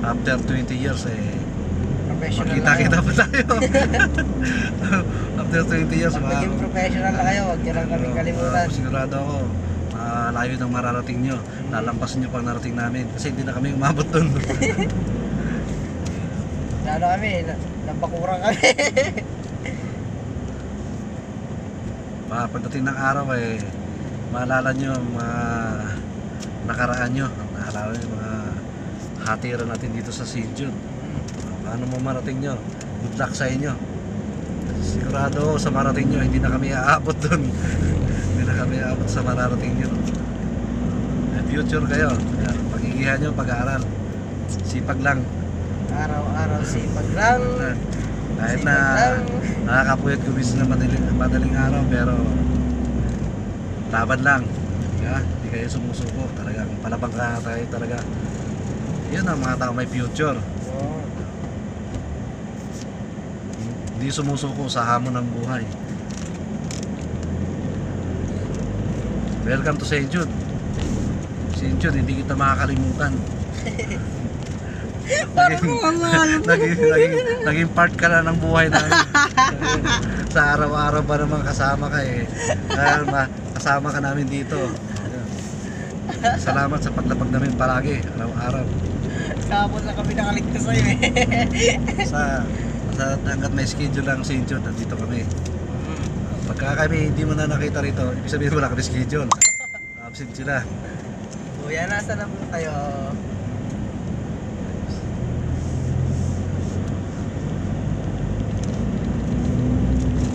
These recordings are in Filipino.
after 20 years Professional magkita-kita pa tayo. After 20 years Pag naging professional na kayo, huwag nyo lang kaming kalimutan. sigurado ako layo ng mararating nyo, lalampas nyo pang narating namin kasi hindi na kami umabot dun. Lalo kami, nabakurang kami. Pagdating ng araw maalala nyo ang mga nakaraan nyo, maalala nyo yung mga hatiran natin dito sa St. Jude. Paano mo marating nyo? Good luck sa inyo. Sigurado sa marating nyo, hindi na kami aabot dun. Hindi na kami aabot sa mararating nyo. May future kayo. Pagigihan nyo, pag-aaral. Sipag lang. Araw-araw sipag lang. Kahit na nakakapuyat gumis na madaling araw, pero laban lang. Hindi kayo sumusuko. Talagang palabang ka tayo talaga. Yun ang mga tao may future. Hindi sumusuko sa hamon ng buhay. Welcome to St. Jude. St. Jude, hindi kita makakalimutan. Naging part ka na ng buhay namin. Sa araw-araw ba naman kasama ka kasama ka namin dito. Salamat sa paglapag namin palagi, araw-araw. Kapon lang kami nakaligtas sa'yo Hanggat may schedule lang St. Jude, nandito kami. Pagka kami hindi mo na nakita rito, ibig sabihin wala kami schedule. Absent sila. Kuya, nasa na po kayo?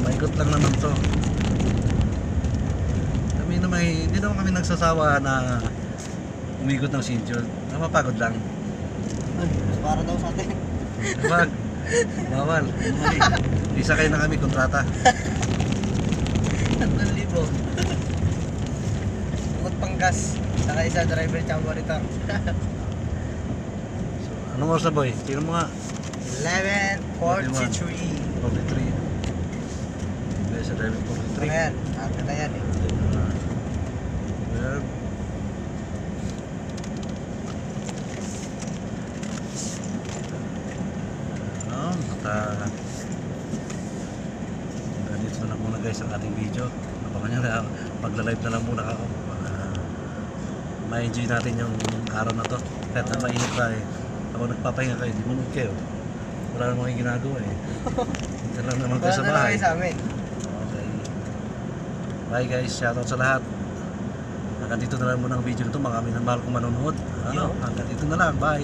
Paikot lang naman to. Kami naman, hindi naman kami nagsasawa na umikot ng St. Jude. Mapagod lang. Para daw sa atin. Wag. Bawal. Isa kayo na kami kontrata. 3,000. Bukod pang gas. Saka isa driver tsaka monitor. Anong oras na boy? Tingnan mo nga. 11:43. 43. Sa driving 43. Ayan, atin na yan Well, ganito na lang muna guys ang ating video. Abangan nyo na, magla-live na lang muna ako. Ma-enjoy natin yung araw na to. Kahit na mainit pa ako nagpapahinga kayo, di munod kayo. Wala namang kayo ginagawa Dito lang naman kayo sa bahay. sa amin. Okay. Bye guys, shoutout sa lahat. Hanggang dito na lang muna ang video nito. Mga kami ng mahal kong manonood. Hanggang dito na lang, bye.